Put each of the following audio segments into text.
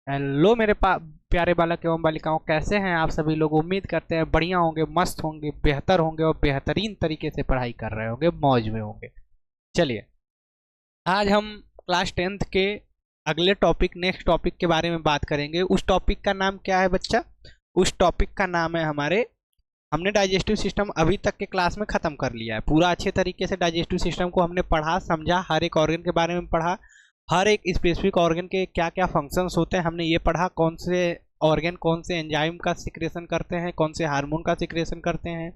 Hello मेरे प्यारे बालक एवं बालिकाओं, कैसे हैं आप सभी लोग। उम्मीद करते हैं बढ़िया होंगे, मस्त होंगे, बेहतर होंगे और बेहतरीन तरीके से पढ़ाई कर रहे होंगे, मौज में होंगे। चलिए, आज हम क्लास 10th के अगले टॉपिक, नेक्स्ट टॉपिक के बारे में बात करेंगे। उस टॉपिक का नाम क्या है बच्चा? उस टॉपिक का नाम है हमने डाइजेस्टिव सिस्टम अभी तक के क्लास में ख़त्म कर लिया है पूरा। अच्छे तरीके से डाइजेस्टिव सिस्टम को हमने पढ़ा, समझा, हर एक ऑर्गन के बारे में पढ़ा, हर एक स्पेसिफिक ऑर्गन के क्या क्या फंक्शंस होते हैं हमने ये पढ़ा। कौन से ऑर्गन कौन से एंजाइम का सिक्रेशन करते हैं, कौन से हार्मोन का सिक्रेशन करते हैं,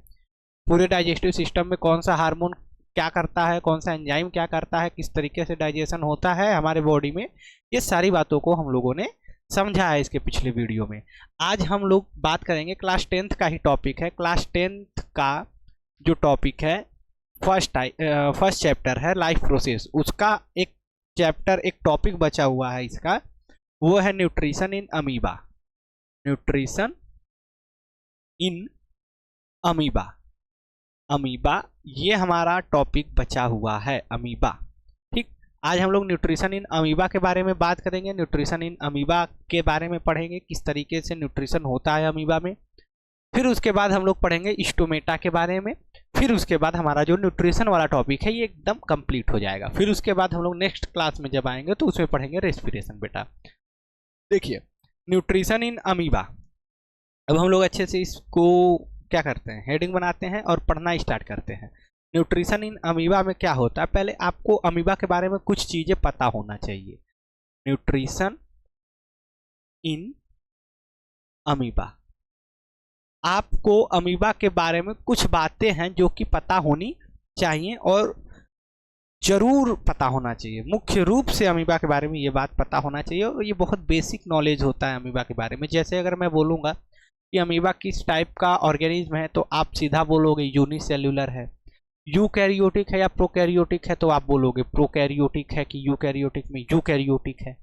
पूरे डाइजेस्टिव सिस्टम में कौन सा हार्मोन क्या करता है, कौन सा एंजाइम क्या करता है, किस तरीके से डाइजेशन होता है हमारे बॉडी में, ये सारी बातों को हम लोगों ने समझा है इसके पिछले वीडियो में। आज हम लोग बात करेंगे क्लास 10th का ही टॉपिक है। क्लास 10th का जो टॉपिक है, फर्स्ट चैप्टर है लाइफ प्रोसेस, उसका एक चैप्टर, एक टॉपिक बचा हुआ है इसका, वो है nutrition in amoeba. Nutrition in amoeba, amoeba, ये हमारा टॉपिक बचा हुआ है, अमीबा। ठीक, आज हम लोग न्यूट्रिशन इन अमीबा के बारे में बात करेंगे। न्यूट्रिशन इन अमीबा के बारे में पढ़ेंगे, किस तरीके से न्यूट्रिशन होता है अमीबा में। फिर उसके बाद हम लोग पढ़ेंगे स्टोमेटा के बारे में। फिर उसके बाद हमारा जो न्यूट्रिशन वाला टॉपिक है ये एकदम कंप्लीट हो जाएगा। फिर उसके बाद हम लोग नेक्स्ट क्लास में जब आएंगे तो उसमें पढ़ेंगे रेस्पिरेशन। बेटा देखिए, न्यूट्रिशन इन अमीबा, अब हम लोग अच्छे से इसको क्या करते हैं, हेडिंग बनाते हैं और पढ़ना स्टार्ट करते हैं। न्यूट्रिशन इन अमीबा में क्या होता है, पहले आपको अमीबा के बारे में कुछ चीज़ें पता होना चाहिए। न्यूट्रिशन इन अमीबा, आपको अमीबा के बारे में कुछ बातें हैं जो कि पता होनी चाहिए और जरूर पता होना चाहिए। मुख्य रूप से अमीबा के बारे में ये बात पता होना चाहिए और ये बहुत बेसिक नॉलेज होता है अमीबा के बारे में। जैसे अगर मैं बोलूँगा कि अमीबा किस टाइप का ऑर्गेनिज्म है तो आप सीधा बोलोगे यूनिसेल्युलर है। यूकैरियोटिक है या प्रोकैरियोटिक है तो आप बोलोगे प्रोकैरियोटिक है कि यूकैरियोटिक में यूकैरियोटिक है।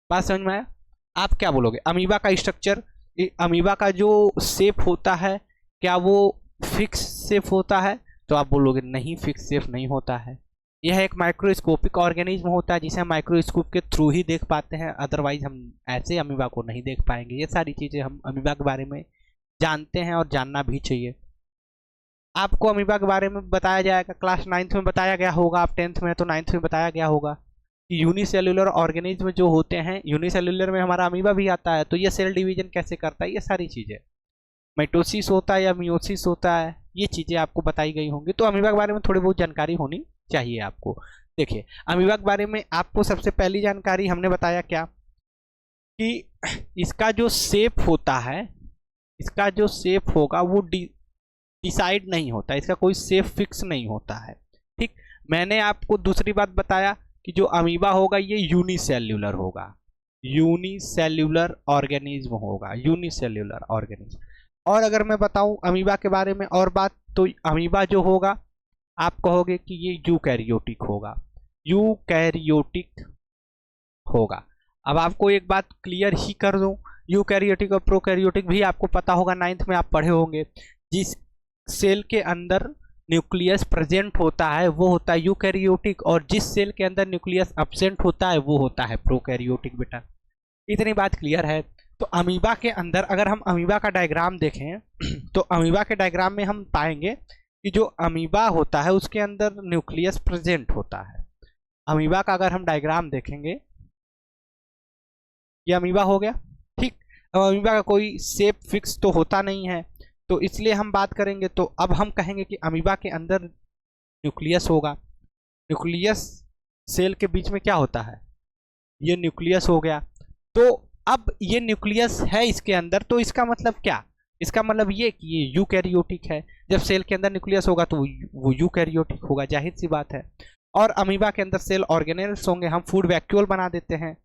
बात समझ में आया? आप क्या बोलोगे? अमीबा का स्ट्रक्चर, अमीबा का जो शेप होता है क्या वो फिक्स शेप होता है? तो आप बोलोगे नहीं, फिक्स शेप नहीं होता है। यह एक माइक्रोस्कोपिक ऑर्गेनिज्म होता है जिसे हम माइक्रोस्कोप के थ्रू ही देख पाते हैं, अदरवाइज हम ऐसे अमीबा को नहीं देख पाएंगे। ये सारी चीज़ें हम अमीबा के बारे में जानते हैं और जानना भी चाहिए। आपको अमीबा के बारे में बताया जाएगा, क्लास 9th में बताया गया होगा, आप 10th में तो 9th में बताया गया होगा कि यूनिसेल्युलर ऑर्गेनिज्म जो होते हैं, यूनिसेल्युलर में हमारा अमीबा भी आता है, तो ये सेल डिवीजन कैसे करता है, ये सारी चीज़ें, माइटोसिस होता है या मियोसिस होता है, ये चीज़ें आपको बताई गई होंगी। तो अमीबा के बारे में थोड़ी बहुत जानकारी होनी चाहिए आपको। देखिए, अमीबा के बारे में आपको सबसे पहली जानकारी हमने बताया क्या कि इसका जो शेप होता है, इसका जो शेप होगा वो डिसाइड नहीं होता, इसका कोई शेप फिक्स नहीं होता है। ठीक, मैंने आपको दूसरी बात बताया कि जो अमीबा होगा ये यूनिसेल्युलर होगा, यूनिसेल्युलर ऑर्गेनिज्म होगा, यूनिसेल्युलर ऑर्गेनिज्म। और अगर मैं बताऊं अमीबा के बारे में और बात, तो अमीबा जो होगा आप कहोगे कि ये यूकैरियोटिक होगा, यूकैरियोटिक होगा। अब आपको एक बात क्लियर ही कर दूं, यूकैरियोटिक और प्रोकैरियोटिक भी आपको पता होगा, 9th में आप पढ़े होंगे। जिस सेल के अंदर न्यूक्लियस प्रेजेंट होता है वो होता है यूकैरियोटिक, और जिस सेल के अंदर न्यूक्लियस एब्सेंट होता है वो होता है प्रोकैरियोटिक। बेटा इतनी बात क्लियर है। तो अमीबा के अंदर अगर हम अमीबा का डायग्राम देखें तो अमीबा के डायग्राम में हम पाएंगे कि जो अमीबा होता है उसके अंदर न्यूक्लियस प्रेजेंट होता है। अमीबा का अगर हम डायग्राम देखेंगे, ये अमीबा हो गया। ठीक, अब अमीबा का कोई शेप फिक्स तो होता नहीं है, तो इसलिए हम बात करेंगे तो अब हम कहेंगे कि अमीबा के अंदर न्यूक्लियस होगा। न्यूक्लियस सेल के बीच में क्या होता है, ये न्यूक्लियस हो गया। तो अब ये न्यूक्लियस है इसके अंदर, तो इसका मतलब क्या, इसका मतलब ये कि ये यूकैरियोटिक है। जब सेल के अंदर न्यूक्लियस होगा तो वो यूकैरियोटिक होगा, जाहिर सी बात है। और अमीबा के अंदर सेल ऑर्गेनेल्स होंगे, हम फूड वैक्यूल बना देते हैं,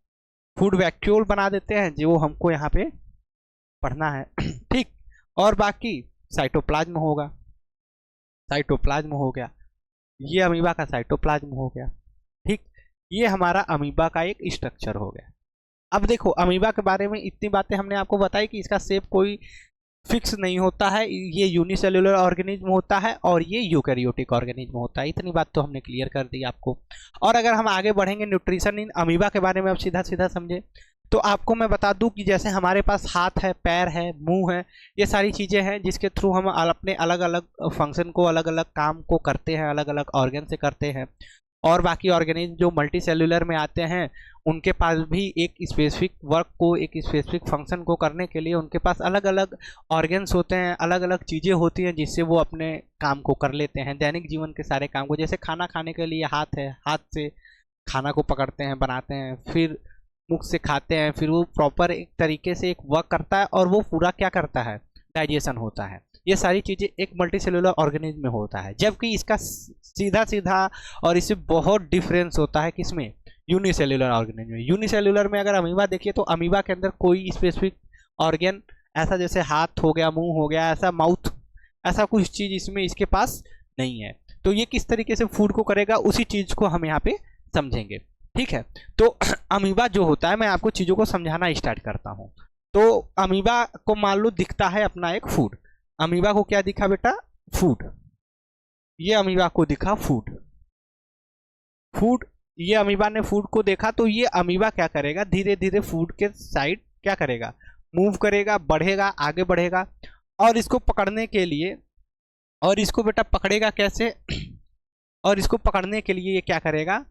फूड वैक्यूल बना देते हैं जो हमको यहाँ पे पढ़ना है। ठीक, और बाकी साइटोप्लाज्म होगा, साइटोप्लाज्म हो गया, ये अमीबा का साइटोप्लाज्म हो गया। ठीक, ये हमारा अमीबा का एक स्ट्रक्चर हो गया। अब देखो, अमीबा के बारे में इतनी बातें हमने आपको बताई कि इसका शेप कोई फिक्स नहीं होता है, ये यूनिसेल्युलर ऑर्गेनिज्म होता है और ये यूकैरियोटिक ऑर्गेनिज्म होता है। इतनी बात तो हमने क्लियर कर दी आपको। और अगर हम आगे बढ़ेंगे न्यूट्रिशन इन अमीबा के बारे में, अब सीधा सीधा समझे तो आपको मैं बता दूं कि जैसे हमारे पास हाथ है, पैर है, मुंह है, ये सारी चीज़ें हैं जिसके थ्रू हम अपने अलग अलग फंक्शन को, अलग अलग काम को करते हैं, अलग अलग ऑर्गन से करते हैं। और बाकी ऑर्गेनिज्म जो मल्टी सेलुलर में आते हैं उनके पास भी एक स्पेसिफिक वर्क को, एक स्पेसिफिक फंक्शन को करने के लिए उनके पास अलग अलग ऑर्गन्स होते हैं, अलग अलग चीज़ें होती हैं जिससे वो अपने काम को कर लेते हैं, दैनिक जीवन के सारे काम को। जैसे खाना खाने के लिए हाथ है, हाथ से खाना को पकड़ते हैं, बनाते हैं, फिर मुख से खाते हैं, फिर वो प्रॉपर एक तरीके से एक वर्क करता है और वो पूरा क्या करता है, डाइजेशन होता है। ये सारी चीज़ें एक मल्टी सेलुलर ऑर्गेनिज्म में होता है, जबकि इसका सीधा सीधा और इससे बहुत डिफरेंस होता है किसमें, यूनिसेल्युलर ऑर्गेनिज्म में। यूनिसेल्युलर में अगर अमीबा देखिए तो अमीबा के अंदर कोई स्पेसिफिक ऑर्गन ऐसा जैसे हाथ हो गया, मुंह हो गया, ऐसा माउथ, ऐसा कुछ चीज़ इसमें इसके पास नहीं है। तो ये किस तरीके से फूड को करेगा उसी चीज़ को हम यहाँ पे समझेंगे, ठीक है। तो अमीबा जो होता है, मैं आपको चीज़ों को समझाना स्टार्ट करता हूँ। तो अमीबा को मान लो दिखता है अपना एक फूड, अमीबा को क्या दिखा बेटा, फूड। ये अमीबा को दिखा फूड, फूड, ये अमीबा ने फूड को देखा तो ये अमीबा क्या करेगा, धीरे धीरे फूड के साइड क्या करेगा, मूव करेगा, बढ़ेगा, आगे बढ़ेगा। और इसको पकड़ने के लिए, और इसको बेटा पकड़ेगा कैसे और इसको पकड़ने के लिए ये क्या करेगा,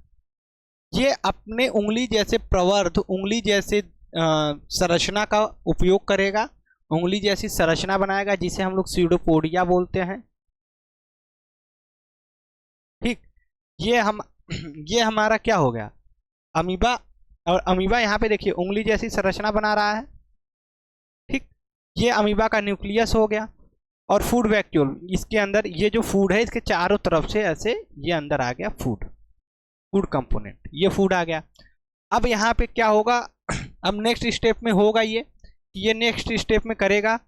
ये अपने उंगली जैसे प्रवर्ध, उंगली जैसे संरचना का उपयोग करेगा, उंगली जैसी संरचना बनाएगा जिसे हम लोग स्यूडोपोडिया बोलते हैं, ठीक। ये हमारा क्या हो गया, अमीबा। और अमीबा यहाँ पे देखिए उंगली जैसी संरचना बना रहा है, ठीक। ये अमीबा का न्यूक्लियस हो गया। और फूड वैक्यूल, इसके अंदर ये जो फूड है इसके चारों तरफ से ऐसे ये अंदर आ गया फूड, फूड कंपोनेंट, ये फूड आ गया। अब यहाँ पे क्या होगा, अब नेक्स्ट स्टेप में होगा ये नेक्स्ट स्टेप में करेगा,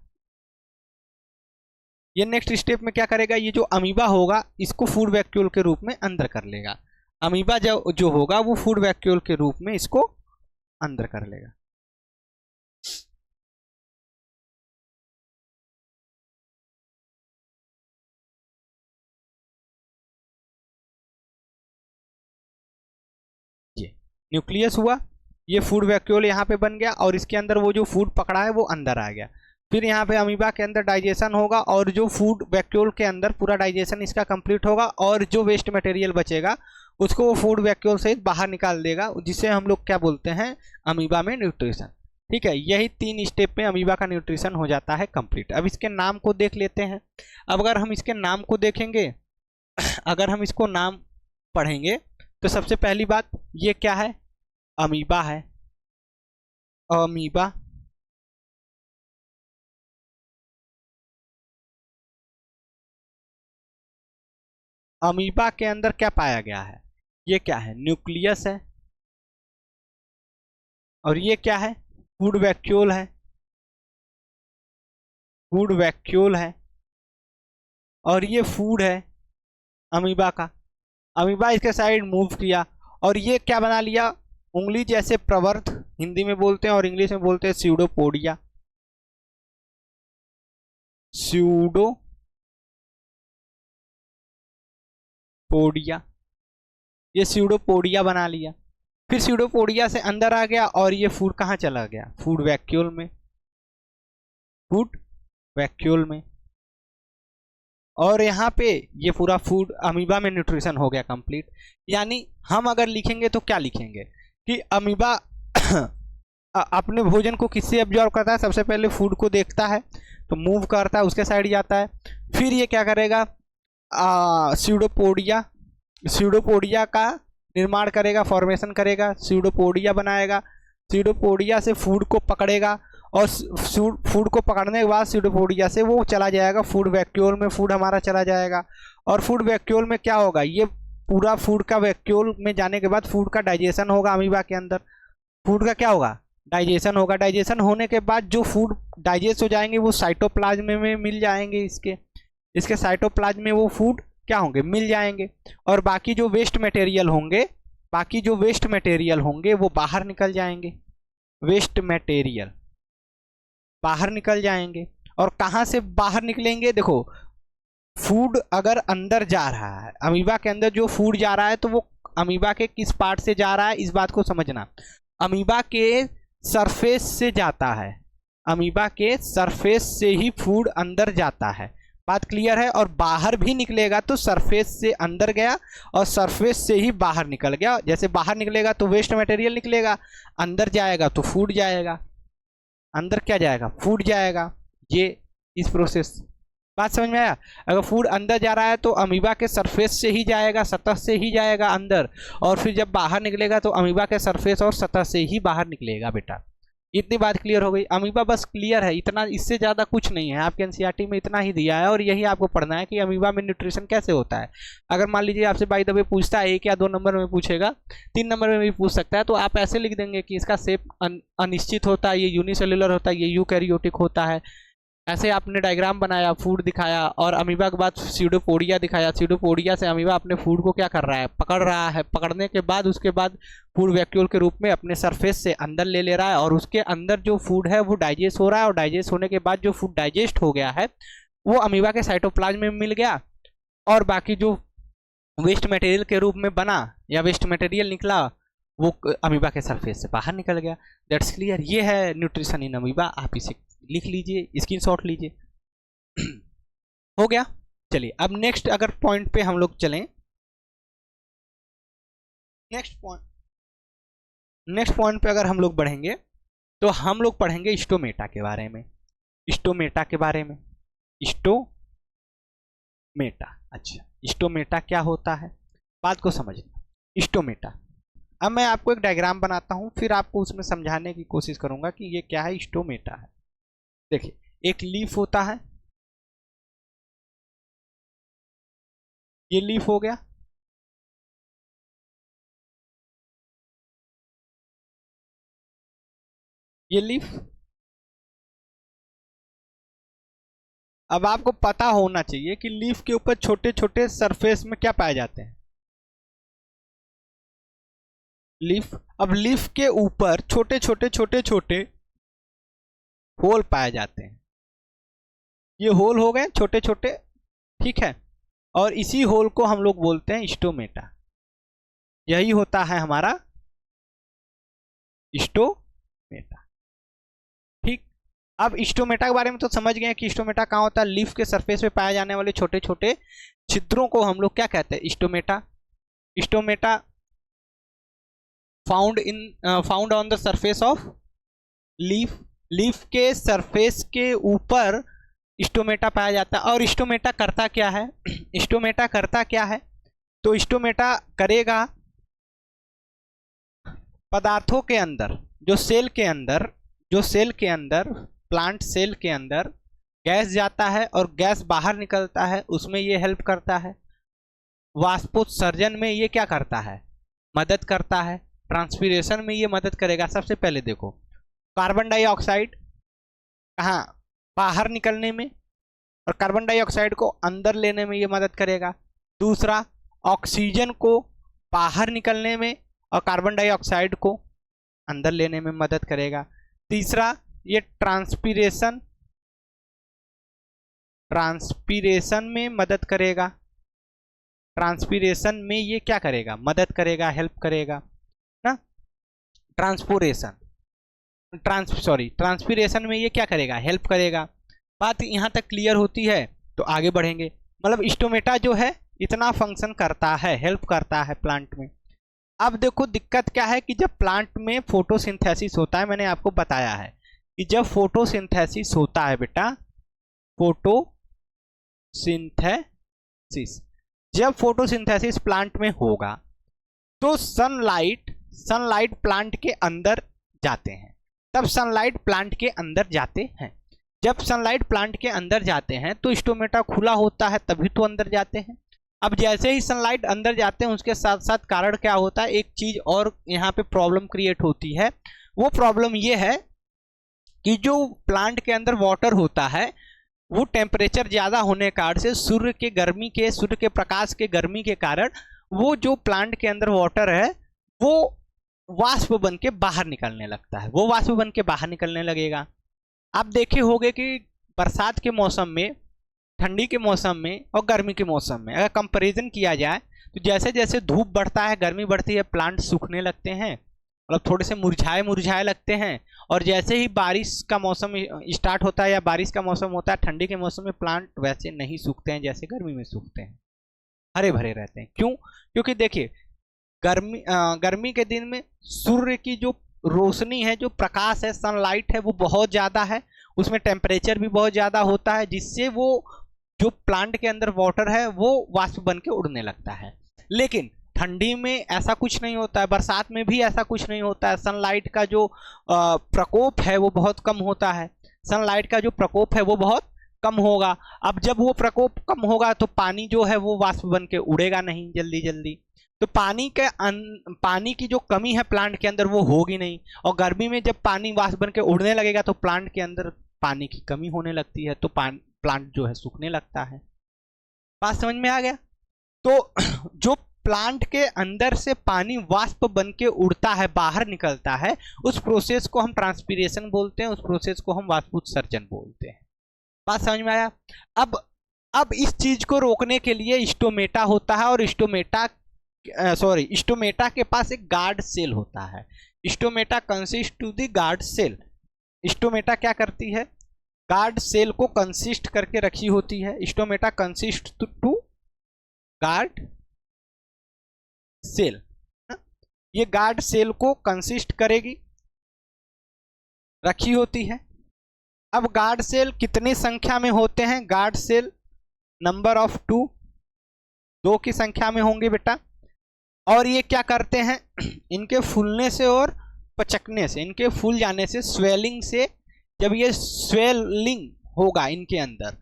ये नेक्स्ट स्टेप में क्या करेगा, ये जो अमीबा होगा इसको फूड वैक्यूल के रूप में अंदर कर लेगा। अमीबा जो होगा वो फूड वैक्यूल के रूप में इसको अंदर कर लेगा। ये न्यूक्लियस हुआ, ये फूड वैक्यूल यहाँ पे बन गया और इसके अंदर वो जो फूड पकड़ा है वो अंदर आ गया। फिर यहाँ पे अमीबा के अंदर डाइजेशन होगा और जो फूड वैक्यूल के अंदर पूरा डाइजेशन इसका कंप्लीट होगा और जो वेस्ट मटेरियल बचेगा उसको वो फूड वैक्यूल से बाहर निकाल देगा, जिसे हम लोग क्या बोलते हैं, अमीबा में न्यूट्रिशन, ठीक है। यही 3 स्टेप में अमीबा का न्यूट्रिशन हो जाता है कंप्लीट। अब इसके नाम को देख लेते हैं। अब अगर हम इसके नाम को देखेंगे अगर हम इसको नाम पढ़ेंगे तो सबसे पहली बात ये क्या है, अमीबा है, अमीबा। अमीबा के अंदर क्या पाया गया है, ये क्या है, न्यूक्लियस है, और ये क्या है, फूड वैक्यूल है, फूड वैक्यूल है, और ये फूड है अमीबा का। अमीबा इसके साइड मूव किया और ये क्या बना लिया, उंगली जैसे प्रवर्ध हिंदी में बोलते हैं और इंग्लिश में बोलते हैं स्यूडोपोडिया, स्यूडोपोडिया, ये स्यूडोपोडिया बना लिया। फिर स्यूडोपोडिया से अंदर आ गया और ये फूड कहाँ चला गया, फूड वैक्यूल में, फूड वैक्यूल में। और यहाँ पे ये पूरा फूड अमीबा में न्यूट्रिशन हो गया कंप्लीट। यानी हम अगर लिखेंगे तो क्या लिखेंगे कि अमीबा अपने भोजन को किससे एब्जॉर्ब करता है, सबसे पहले फूड को देखता है तो मूव करता है, उसके साइड जाता है। फिर ये क्या करेगा, स्यूडोपोडिया, स्यूडोपोडिया का निर्माण करेगा, फॉर्मेशन करेगा, स्यूडोपोडिया बनाएगा, स्यूडोपोडिया से फूड को पकड़ेगा और फूड को पकड़ने के बाद स्यूडोपोडिया से वो चला जाएगा फूड वैक्यूल में, फूड हमारा चला जाएगा। और फूड वैक्यूल में क्या होगा, ये पूरा फूड का वैक्यूल में जाने के बाद फूड का डाइजेशन होगा अमीबा के अंदर। फूड का क्या होगा, डाइजेशन होगा। डाइजेशन होने के बाद जो फूड डाइजेस्ट हो जाएंगे वो साइटोप्लाज्म में मिल जाएंगे, इसके साइटोप्लाज्म में वो फूड क्या होंगे, मिल जाएंगे। और बाकी जो वेस्ट मटेरियल होंगे वो बाहर निकल जाएंगे, वेस्ट मटेरियल बाहर निकल जाएंगे। और कहाँ से बाहर निकलेंगे, देखो फूड अगर अंदर जा रहा है, अमीबा के अंदर जो फूड जा रहा है तो वो अमीबा के किस पार्ट से जा रहा है, इस बात को समझना। अमीबा के सरफेस से जाता है, अमीबा के सरफेस से ही फूड अंदर जाता है। बात क्लियर है? और बाहर भी निकलेगा तो सरफेस से अंदर गया और सरफेस से ही बाहर निकल गया। जैसे बाहर निकलेगा तो वेस्ट मटेरियल निकलेगा, अंदर जाएगा तो फूड जाएगा। अंदर क्या जाएगा? फूड जाएगा। ये इस प्रोसेस, बात समझ में आया? अगर फूड अंदर जा रहा है तो अमीबा के सरफेस से ही जाएगा, सतह से ही जाएगा अंदर, और फिर जब बाहर निकलेगा तो अमीबा के सरफेस और सतह से ही बाहर निकलेगा। बेटा इतनी बात क्लियर हो गई? अमीबा बस क्लियर है इतना, इससे ज़्यादा कुछ नहीं है। आपके एनसीईआरटी में इतना ही दिया है और यही आपको पढ़ना है कि अमीबा में न्यूट्रिशन कैसे होता है। अगर मान लीजिए आपसे बाय द वे पूछता है 1 या 2 नंबर में पूछेगा, 3 नंबर में भी पूछ सकता है, तो आप ऐसे लिख देंगे कि इसका शेप अनिश्चित होता है, ये यूनिसेल्युलर होता है, ये यूकैरियोटिक होता है। ऐसे आपने डायग्राम बनाया, फूड दिखाया, और अमीबा के बाद स्यूडोपोडिया दिखाया। स्यूडोपोडिया से अमीबा अपने फूड को क्या कर रहा है? पकड़ रहा है। पकड़ने के बाद उसके बाद फूड वैक्यूल के रूप में अपने सरफेस से अंदर ले रहा है, और उसके अंदर जो फूड है वो डाइजेस्ट हो रहा है, और डाइजेस्ट होने के बाद जो फूड डाइजेस्ट हो गया है वो अमीबा के साइटोप्लाज्म में मिल गया, और बाकी जो वेस्ट मटेरियल के रूप में बना या वेस्ट मटेरियल निकला वो अमीबा के सरफेस से बाहर निकल गया। That's clear? ये है न्यूट्रिशन इन अमीबा। आप इसे लिख लीजिए, स्क्रीनशॉट लीजिए। हो गया? चलिए अब नेक्स्ट अगर पॉइंट पे हम लोग चलें, नेक्स्ट पॉइंट पे अगर हम लोग बढ़ेंगे तो हम लोग पढ़ेंगे स्टोमेटा के बारे में। स्टोमेटा के बारे में, स्टोमेटा। अच्छा, स्टोमेटा क्या होता है? बात को समझना। स्टोमेटा, अब मैं आपको एक डायग्राम बनाता हूं, फिर आपको उसमें समझाने की कोशिश करूंगा कि ये क्या है। स्टोमेटा है, देखिए एक लीफ होता है, ये लीफ हो गया, ये लीफ। अब आपको पता होना चाहिए कि लीफ के ऊपर छोटे छोटे सरफेस में क्या पाए जाते हैं? लीफ। अब लीफ के ऊपर छोटे छोटे होल पाए जाते हैं। ये होल हो गए छोटे छोटे, ठीक है, और इसी होल को हम लोग बोलते हैं स्टोमेटा। यही होता है हमारा स्टोमेटा। ठीक, अब स्टोमेटा के बारे में तो समझ गए कि स्टोमेटा कहाँ होता है। लीफ के सरफेस पे पाए जाने वाले छोटे छोटे छिद्रों को हम लोग क्या कहते हैं? Stomata. Stomata found on the surface of leaf. Leaf के सरफेस के ऊपर स्टोमेटा पाया जाता है। और स्टोमेटा करता क्या है? स्टोमेटा करता क्या है? तो स्टोमेटा करेगा पदार्थों के अंदर, जो सेल के अंदर प्लांट सेल के अंदर गैस जाता है और गैस बाहर निकलता है, उसमें ये हेल्प करता है। वाष्पोत्सर्जन में ये क्या करता है? मदद करता है। ट्रांसपीरेशन में ये मदद करेगा। सबसे पहले देखो, कार्बन डाइऑक्साइड कहाँ? बाहर निकलने में, और कार्बन डाइऑक्साइड को अंदर लेने में ये मदद करेगा। दूसरा, ऑक्सीजन को बाहर निकलने में और कार्बन डाइऑक्साइड को अंदर लेने में मदद करेगा। तीसरा, ये ट्रांसपीरेशन में मदद करेगा। ट्रांसपीरेशन में ये क्या करेगा? मदद करेगा, हेल्प करेगा ना। ट्रांसपीरेशन में ये क्या करेगा? हेल्प करेगा। बात यहाँ तक क्लियर होती है? तो आगे बढ़ेंगे। मतलब स्टोमेटा जो है इतना फंक्शन करता है, हेल्प करता है प्लांट में। अब देखो दिक्कत क्या है कि जब प्लांट में फोटोसिंथेसिस होता है, मैंने आपको बताया है कि जब फोटोसिंथेसिस होता है बेटा, जब फोटोसिंथेसिस प्लांट में होगा तो सनलाइट प्लांट के अंदर जाते हैं। तब सनलाइट प्लांट के अंदर जाते हैं। जब सनलाइट प्लांट के अंदर जाते हैं तो स्टोमेटा खुला होता है, तभी तो अंदर जाते हैं। अब जैसे ही सनलाइट अंदर जाते हैं उसके साथ साथ कारण क्या होता है? एक चीज और यहाँ पे प्रॉब्लम क्रिएट होती है। वो प्रॉब्लम ये है कि जो प्लांट के अंदर वाटर होता है वो टेम्परेचर ज़्यादा होने के कारण से सूर्य के प्रकाश के गर्मी के कारण वो जो प्लांट के अंदर वाटर है वो वाष्प बन के बाहर निकलने लगता है। वो वाष्प बन के बाहर निकलने लगेगा। आप देखे होंगे कि बरसात के मौसम में, ठंडी के मौसम में और गर्मी के मौसम में अगर कंपैरिजन किया जाए तो जैसे जैसे धूप बढ़ता है, गर्मी बढ़ती है, प्लांट सूखने लगते हैं, मतलब थोड़े से मुरझाए मुरझाए लगते हैं। और जैसे ही बारिश का मौसम स्टार्ट होता है या बारिश का मौसम होता है, ठंडी के मौसम में प्लांट वैसे नहीं सूखते हैं जैसे गर्मी में सूखते हैं, हरे भरे रहते हैं। क्यों? क्योंकि देखिए गर्मी के दिन में सूर्य की जो रोशनी है, जो प्रकाश है, सनलाइट है, वो बहुत ज़्यादा है, उसमें टेम्परेचर भी बहुत ज़्यादा होता है, जिससे वो जो प्लांट के अंदर वाटर है वो वाष्प बन के उड़ने लगता है। लेकिन ठंडी में ऐसा कुछ नहीं होता है, बरसात में भी ऐसा कुछ नहीं होता है। सनलाइट का जो प्रकोप है वो बहुत कम होता है, सनलाइट का जो प्रकोप है वो बहुत कम होगा। अब जब वो प्रकोप कम होगा तो पानी जो है वो वाष्प बन के उड़ेगा नहीं जल्दी जल्दी, तो पानी की जो कमी है प्लांट के अंदर वो होगी नहीं। और गर्मी में जब पानी वाष्प बन के उड़ने लगेगा तो प्लांट के अंदर पानी की कमी होने लगती है, तो प्लांट जो है सूखने लगता है। बात समझ में आ गया? तो जो प्लांट के अंदर से पानी वाष्प बन के उड़ता है, बाहर निकलता है, उस प्रोसेस को हम ट्रांसपीरेशन बोलते हैं, उस प्रोसेस को हम वाष्पोत्सर्जन बोलते हैं। बात समझ में आया? अब इस चीज को रोकने के लिए स्टोमेटा होता है, और स्टोमेटा के पास एक गार्ड सेल होता है। Stomata consist to the guard cell. Stomata क्या करती है? गार्ड सेल को कंसिस्ट करके रखी होती है। Stomata consist to guard cell. ये गार्ड सेल को कंसिस्ट करेगी, रखी होती है। अब गार्ड सेल कितनी संख्या में होते हैं? गार्ड सेल नंबर ऑफ 2, 2 की संख्या में होंगे बेटा। और ये क्या करते हैं? इनके फूलने से और पचकने से, इनके फूल जाने से, स्वेलिंग से, जब ये स्वेलिंग होगा इनके अंदर,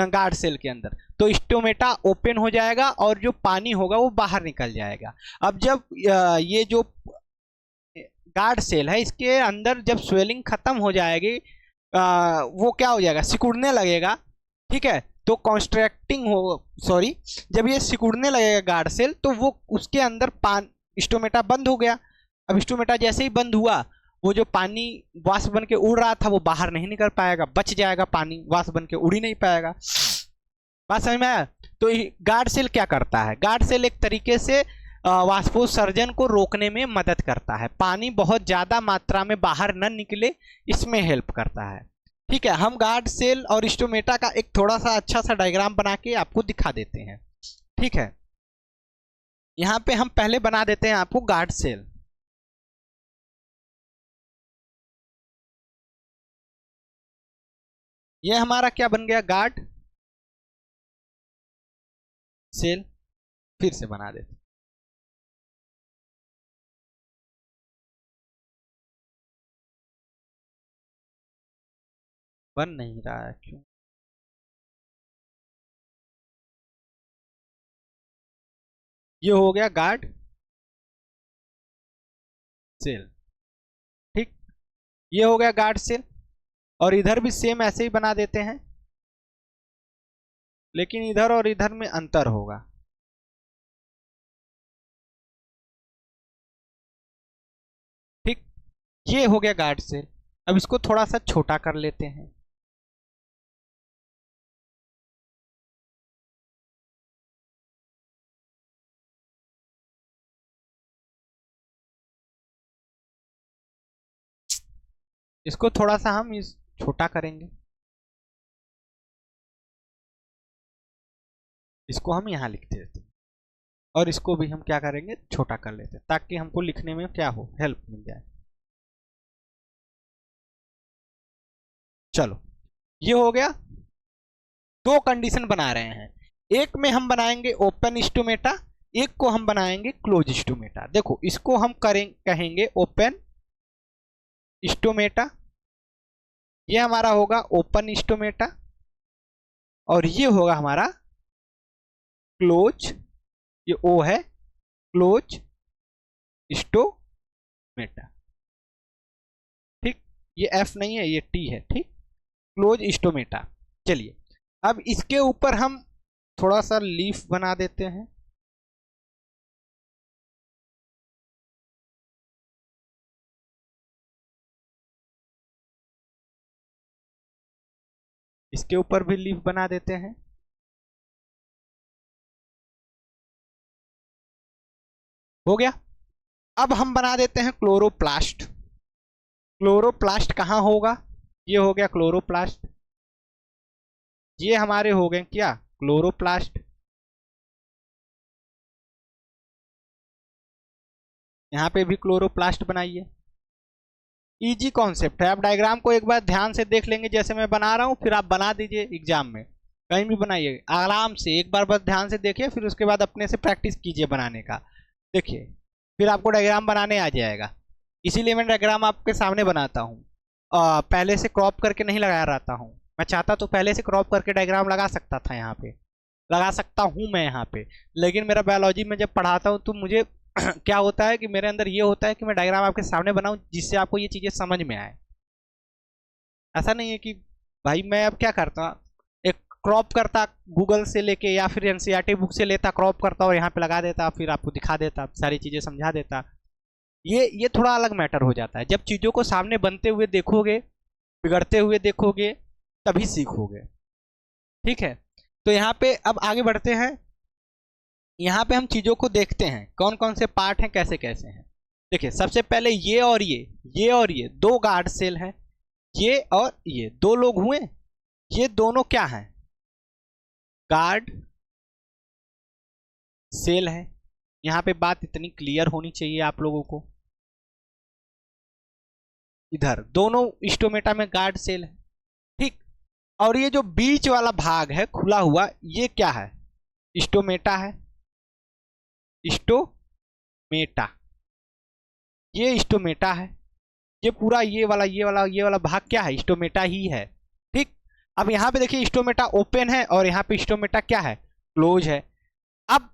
गार्ड सेल के अंदर, तो स्टोमेटा ओपन हो जाएगा और जो पानी होगा वो बाहर निकल जाएगा। अब जब ये जो गार्ड सेल है इसके अंदर जब स्वेलिंग खत्म हो जाएगी, वो क्या हो जाएगा? सिकुड़ने लगेगा। ठीक है, तो जब ये सिकुड़ने लगेगा गार्ड सेल, तो वो उसके अंदर स्टोमेटा बंद हो गया। अब स्टोमेटा जैसे ही बंद हुआ, वो जो पानी वाष्प बन के उड़ रहा था वो बाहर नहीं निकल पाएगा, बच जाएगा, पानी वाष्प बन के उड़ ही नहीं पाएगा। बात समझ में आया? तो गार्ड सेल क्या करता है? गार्ड सेल एक तरीके से वाष्पोत्सर्जन को रोकने में मदद करता है, पानी बहुत ज्यादा मात्रा में बाहर न निकले, इसमें हेल्प करता है। ठीक है, हम गार्ड सेल और स्टोमेटा का एक थोड़ा सा अच्छा सा डायग्राम बना के आपको दिखा देते हैं। ठीक है, यहां पे हम पहले बना देते हैं आपको गार्ड सेल। ये हमारा क्या बन गया? Guard cell. फिर से बना देते, बन नहीं रहा है क्यों? ये हो गया गार्ड सेल। ठीक, ये हो गया गार्ड सेल। और इधर भी सेम ऐसे ही बना देते हैं, लेकिन इधर और इधर में अंतर होगा। ठीक, ये हो गया गार्ड सेल। अब इसको थोड़ा सा छोटा कर लेते हैं। इसको थोड़ा सा हम इस छोटा करेंगे, इसको हम यहां लिख देते हैं, और इसको भी हम क्या करेंगे? छोटा कर लेते हैं, ताकि हमको लिखने में क्या हो, हेल्प मिल जाए। चलो, ये हो गया। दो कंडीशन बना रहे हैं, एक में हम बनाएंगे ओपन स्टोमेटा, एक को हम बनाएंगे क्लोज स्टोमेटा। देखो, इसको हम कहेंगे ओपन स्टोमेटा, ये हमारा होगा ओपन स्टोमेटा, और ये होगा हमारा क्लोज, ये ओ है, क्लोज स्टोमेटा। ठीक, ये एफ नहीं है, ये टी है। ठीक, क्लोज स्टोमेटा। चलिए, अब इसके ऊपर हम थोड़ा सा लीफ बना देते हैं। इसके ऊपर भी लीफ बना देते हैं। हो गया। अब हम बना देते हैं क्लोरोप्लास्ट। क्लोरोप्लास्ट कहाँ होगा? ये हो गया क्लोरोप्लास्ट, ये हमारे हो गए क्या क्लोरोप्लास्ट। यहाँ पे भी क्लोरोप्लास्ट बनाइए। इजी कॉन्सेप्ट है। आप डायग्राम को एक बार ध्यान से देख लेंगे जैसे मैं बना रहा हूँ, फिर आप बना दीजिए एग्जाम में, कहीं भी बनाइए आराम से, एक बार बस ध्यान से देखिए, फिर उसके बाद अपने से प्रैक्टिस कीजिए बनाने का। देखिए फिर आपको डायग्राम बनाने आ जाएगा। इसीलिए मैं डायग्राम आपके सामने बनाता हूँ, पहले से क्रॉप करके नहीं लगाया रहता हूँ। मैं चाहता तो पहले से क्रॉप करके डायग्राम लगा सकता था, यहाँ पे लगा सकता हूँ मैं यहाँ पे, लेकिन मेरा बायोलॉजी में जब पढ़ाता हूँ तो मुझे क्या होता है कि मेरे अंदर ये होता है कि मैं डायग्राम आपके सामने बनाऊं जिससे आपको ये चीज़ें समझ में आए। ऐसा नहीं है कि भाई मैं अब क्या करता, एक क्रॉप करता गूगल से लेके या फिर एनसीईआरटी बुक से लेता, क्रॉप करता और यहाँ पे लगा देता, फिर आपको दिखा देता, सारी चीज़ें समझा देता। ये थोड़ा अलग मैटर हो जाता है। जब चीज़ों को सामने बनते हुए देखोगे, बिगड़ते हुए देखोगे, तभी सीखोगे। ठीक है, तो यहाँ पे अब आगे बढ़ते हैं। यहाँ पे हम चीज़ों को देखते हैं कौन कौन से पार्ट हैं, कैसे कैसे हैं। देखिए सबसे पहले ये और ये और ये दो गार्ड सेल हैं, ये और ये दो लोग हुए, ये दोनों क्या हैं? गार्ड सेल है। यहाँ पे बात इतनी क्लियर होनी चाहिए आप लोगों को। इधर दोनों स्टोमेटा में गार्ड सेल है, ठीक। और ये जो बीच वाला भाग है खुला हुआ, ये क्या है? स्टोमेटा है, स्टोमेटा, ये स्टोमेटा है। ये पूरा ये वाला भाग क्या है? स्टोमेटा ही है, ठीक। अब यहाँ पे देखिए स्टोमेटा ओपन है और यहाँ पे स्टोमेटा क्या है? क्लोज है। अब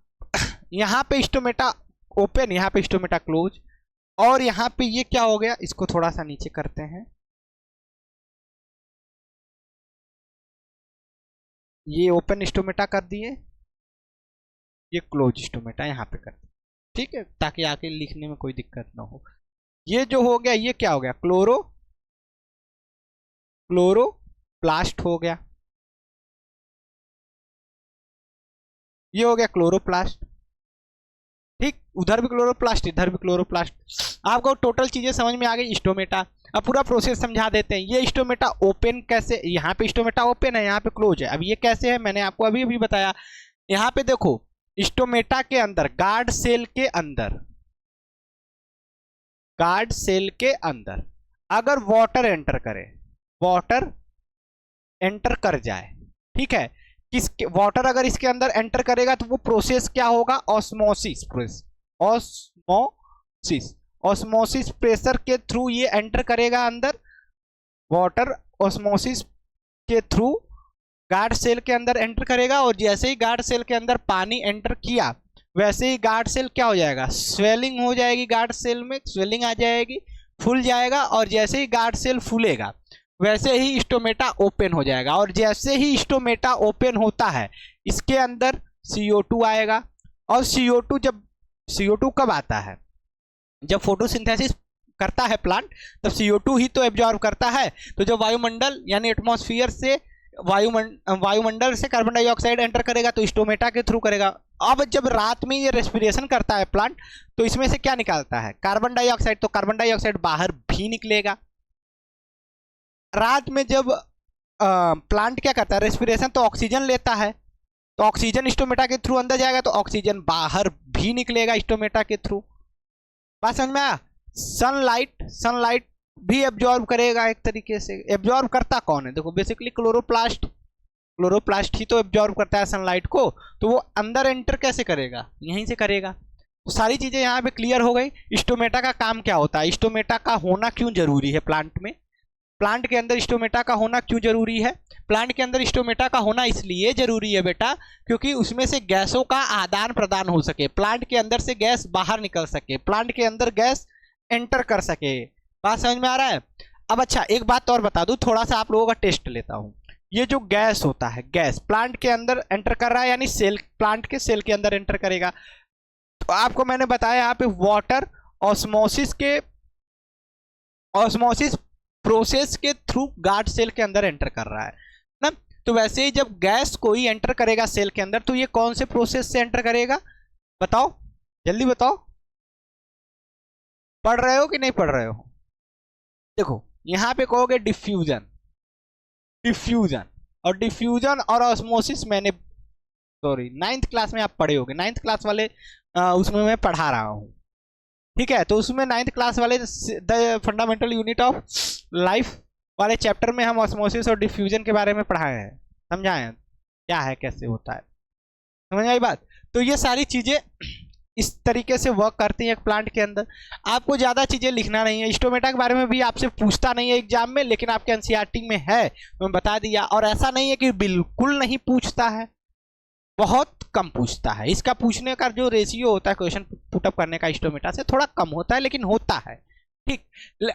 यहाँ पे स्टोमेटा ओपन, यहाँ पे स्टोमेटा क्लोज, और यहाँ पे ये क्या हो गया? इसको थोड़ा सा नीचे करते हैं, ये ओपन स्टोमेटा कर दिए, ये क्लोज स्टोमेटा यहाँ पे कर दिए, ठीक है, ताकि आके लिखने में कोई दिक्कत ना हो। ये जो हो गया ये क्या हो गया? क्लोरोप्लास्ट हो गया। ये हो गया क्लोरोप्लास्ट, ठीक। उधर भी क्लोरोप्लास्ट, इधर भी क्लोरोप्लास्ट। आपको टोटल चीजें समझ में आ गई। स्टोमेटा, अब पूरा प्रोसेस समझा देते हैं। ये स्टोमेटा ओपन कैसे? यहाँ पे स्टोमेटा ओपन है, यहाँ पे क्लोज है। अब ये कैसे है? मैंने आपको अभी अभी बताया। यहाँ पे देखो स्टोमेटा के अंदर, गार्ड सेल के अंदर, गार्ड सेल के अंदर अगर वाटर एंटर करे, वाटर एंटर कर जाए, ठीक है, किसके वाटर अगर इसके अंदर एंटर करेगा तो वो प्रोसेस क्या होगा? Osmosis process, osmosis, osmosis pressure के थ्रू ये एंटर करेगा अंदर। वाटर ऑस्मोसिस के थ्रू गार्ड सेल के अंदर एंटर करेगा, और जैसे ही गार्ड सेल के अंदर पानी एंटर किया, वैसे ही गार्ड सेल क्या हो जाएगा? स्वेलिंग हो जाएगी, गार्ड सेल में स्वेलिंग आ जाएगी, फूल जाएगा, और जैसे ही गार्ड सेल फूलेगा वैसे ही स्टोमेटा ओपन हो जाएगा। और जैसे ही स्टोमेटा ओपन होता है, इसके अंदर CO2 आएगा। और CO2 जब CO2 कब आता है? जब फोटोसिंथेसिस करता है प्लांट, तब CO2 ही तो एब्जॉर्ब करता है। तो जब वायुमंडल यानी एटमॉस्फेयर से वायुमंडल से कार्बन डाइऑक्साइड एंटर करेगा तो स्टोमेटा के थ्रू करेगा। अब जब रात में ये रेस्पिरेशन करता है प्लांट, तो इसमें से क्या निकालता है? Carbon dioxide. तो कार्बन डाइऑक्साइड बाहर भी निकलेगा। रात में जब प्लांट क्या करता है? रेस्पिरेशन, तो ऑक्सीजन लेता है, तो ऑक्सीजन स्टोमेटा के थ्रू अंदर जाएगा, तो ऑक्सीजन बाहर भी निकलेगा स्टोमेटा के थ्रू। बात समझ में आया? सनलाइट, सनलाइट भी एब्जॉर्ब करेगा एक तरीके से। एब्जॉर्ब करता कौन है? देखो बेसिकली क्लोरोप्लास्ट, क्लोरोप्लास्ट ही तो एब्जॉर्ब करता है सनलाइट को। तो वो अंदर एंटर कैसे करेगा? यहीं से करेगा। तो सारी चीजें यहाँ पे क्लियर हो गई। स्टोमेटा का काम क्या होता है? स्टोमेटा का होना क्यों जरूरी है प्लांट में? प्लांट के अंदर स्टोमेटा का होना क्यों जरूरी है? प्लांट के अंदर स्टोमेटा का होना इसलिए जरूरी है बेटा, क्योंकि उसमें से गैसों का आदान प्रदान हो सके, प्लांट के अंदर से गैस बाहर निकल सके, प्लांट के अंदर गैस एंटर कर सके। बात समझ में आ रहा है? अब अच्छा एक बात और बता दूं, थोड़ा सा आप लोगों का टेस्ट लेता हूं। ये जो गैस होता है, गैस प्लांट के अंदर एंटर कर रहा है, यानी सेल, प्लांट के सेल के अंदर एंटर करेगा। तो आपको मैंने बताया यहाँ पे वाटर ऑस्मोसिस के, ऑस्मोसिस प्रोसेस के थ्रू गार्ड सेल के अंदर एंटर कर रहा है ना। तो वैसे ही जब गैस कोई एंटर करेगा सेल के अंदर, तो ये कौन से प्रोसेस से एंटर करेगा? बताओ, जल्दी बताओ। पढ़ रहे हो कि नहीं पढ़ रहे हो? देखो यहाँ पे कहोगे डिफ्यूजन, डिफ्यूजन और डिफ्यूजन और ऑस्मोसिस मैंने, सॉरी, 9th क्लास में आप पढ़े होगे, 9th क्लास वाले उसमें मैं पढ़ा रहा हूँ, ठीक है। तो उसमें 9th क्लास वाले the fundamental unit of life वाले चैप्टर में हम ऑस्मोसिस और डिफ्यूजन के बारे में पढ़ाए हैं, समझाए हैं क्या है, कैसे होता है, समझ आई बात। तो ये सारी चीजें इस तरीके से वर्क करती हैं एक प्लांट के अंदर। आपको ज्यादा चीजें लिखना नहीं है, स्टोमेटा के बारे में भी आपसे पूछता नहीं है एग्जाम में, लेकिन आपके एनसीईआरटी में है, मैं बता दिया। और ऐसा नहीं है कि बिल्कुल नहीं पूछता है, बहुत कम पूछता है। इसका पूछने का जो रेशियो होता है क्वेश्चन पुटअप करने का स्टोमेटा से थोड़ा कम होता है, लेकिन होता है, ठीक।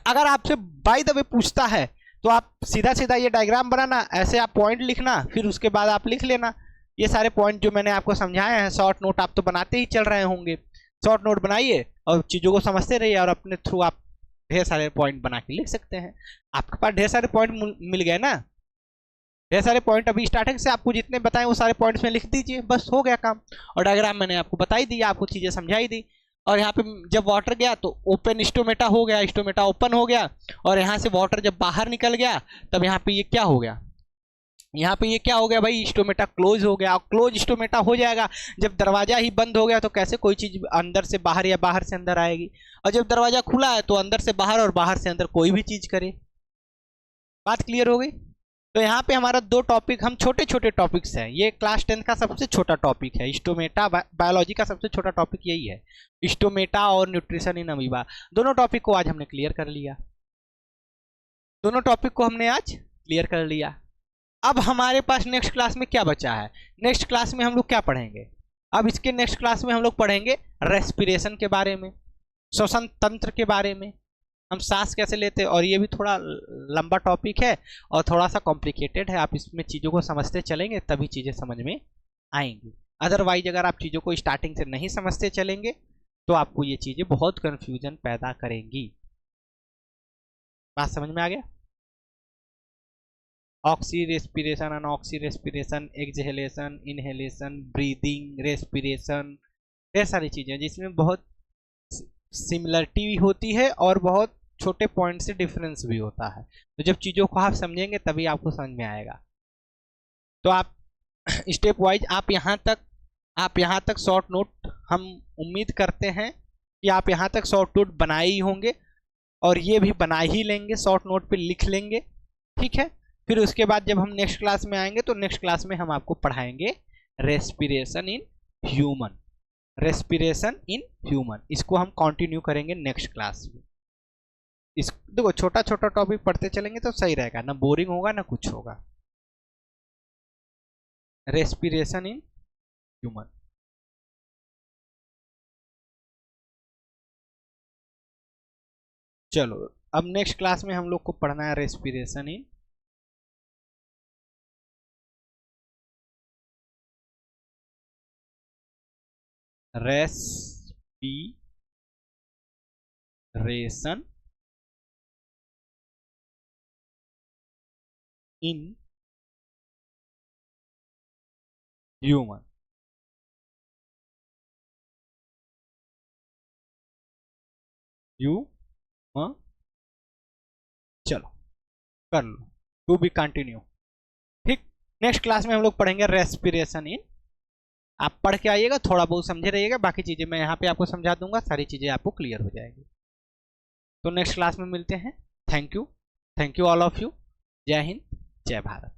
अगर आपसे बाय द वे पूछता है तो आप सीधा सीधा ये डायग्राम बनाना, ऐसे आप पॉइंट लिखना, फिर उसके बाद आप लिख लेना ये सारे पॉइंट जो मैंने आपको समझाए हैं। शॉर्ट नोट आप तो बनाते ही चल रहे होंगे, शॉर्ट नोट बनाइए और चीज़ों को समझते रहिए, और अपने थ्रू आप ढेर सारे पॉइंट बना के लिख सकते हैं। आपके पास ढेर सारे पॉइंट मिल गए ना, ढेर सारे पॉइंट अभी स्टार्टिंग से आपको जितने बताए वो सारे पॉइंट्स में लिख दीजिए, बस हो गया काम। और डायग्राम मैंने आपको बता ही दिया, आपको चीज़ें समझाई दी। और यहाँ पे जब वाटर गया तो ओपन स्टोमेटा हो गया, स्टोमेटा ओपन हो गया, और यहाँ से वाटर जब बाहर निकल गया तब यहाँ पे ये क्या हो गया, यहाँ पे ये क्या हो गया भाई, स्टोमेटा क्लोज हो गया। और क्लोज स्टोमेटा हो जाएगा जब दरवाजा ही बंद हो गया, तो कैसे कोई चीज अंदर से बाहर या बाहर से अंदर आएगी। और जब दरवाजा खुला है तो अंदर से बाहर और बाहर से अंदर कोई भी चीज करे। बात क्लियर हो गई। तो यहाँ पे हमारा दो टॉपिक, हम छोटे छोटे टॉपिक्स हैं, ये क्लास 10 का सबसे छोटा टॉपिक है स्टोमेटा, बायोलॉजी का सबसे छोटा टॉपिक यही है, स्टोमेटा और न्यूट्रिशन इन अमीबा। दोनों टॉपिक को आज हमने क्लियर कर लिया, दोनों टॉपिक को हमने आज क्लियर कर लिया। अब हमारे पास नेक्स्ट क्लास में क्या बचा है, नेक्स्ट क्लास में हम लोग क्या पढ़ेंगे। अब इसके नेक्स्ट क्लास में हम लोग पढ़ेंगे रेस्पिरेशन के बारे में, श्वसन तंत्र के बारे में, हम सांस कैसे लेते हैं। और ये भी थोड़ा लंबा टॉपिक है और थोड़ा सा कॉम्प्लिकेटेड है, आप इसमें चीज़ों को समझते चलेंगे तभी चीज़ें समझ में आएंगी। अदरवाइज अगर आप चीज़ों को स्टार्टिंग से नहीं समझते चलेंगे तो आपको ये चीज़ें बहुत कन्फ्यूजन पैदा करेंगी। बात समझ में आ गया। Oxy respiration, anoxy respiration, exhalation, inhalation, breathing, respiration, ये सारी चीज़ें जिसमें बहुत सिमिलरिटी भी होती है और बहुत छोटे पॉइंट से डिफरेंस भी होता है। तो जब चीज़ों को आप समझेंगे तभी आपको समझ में आएगा। तो आप स्टेप वाइज आप यहाँ तक शॉर्ट नोट, हम उम्मीद करते हैं कि आप यहाँ तक शॉर्ट नोट बनाए ही होंगे और ये भी बना ही लेंगे, शॉर्ट नोट पे लिख लेंगे, ठीक है। फिर उसके बाद जब हम नेक्स्ट क्लास में आएंगे तो नेक्स्ट क्लास में हम आपको पढ़ाएंगे respiration in human, respiration in human, इसको हम कंटिन्यू करेंगे नेक्स्ट क्लास में। इस देखो छोटा छोटा टॉपिक पढ़ते चलेंगे तो सही रहेगा, ना बोरिंग होगा ना कुछ होगा। रेस्पिरेशन इन ह्यूमन, चलो अब नेक्स्ट क्लास में हम लोग को पढ़ना है respiration in respiration in human. चलो कर लो, टू बी कंटिन्यू, ठीक। नेक्स्ट क्लास में हम लोग पढ़ेंगे रेस्पिरेशन इन, आप पढ़ के आइएगा, थोड़ा बहुत समझे रहिएगा, बाकी चीज़ें मैं यहाँ पे आपको समझा दूंगा, सारी चीज़ें आपको क्लियर हो जाएगी। तो नेक्स्ट क्लास में मिलते हैं। Thank you all of you. जय हिंद, जय भारत।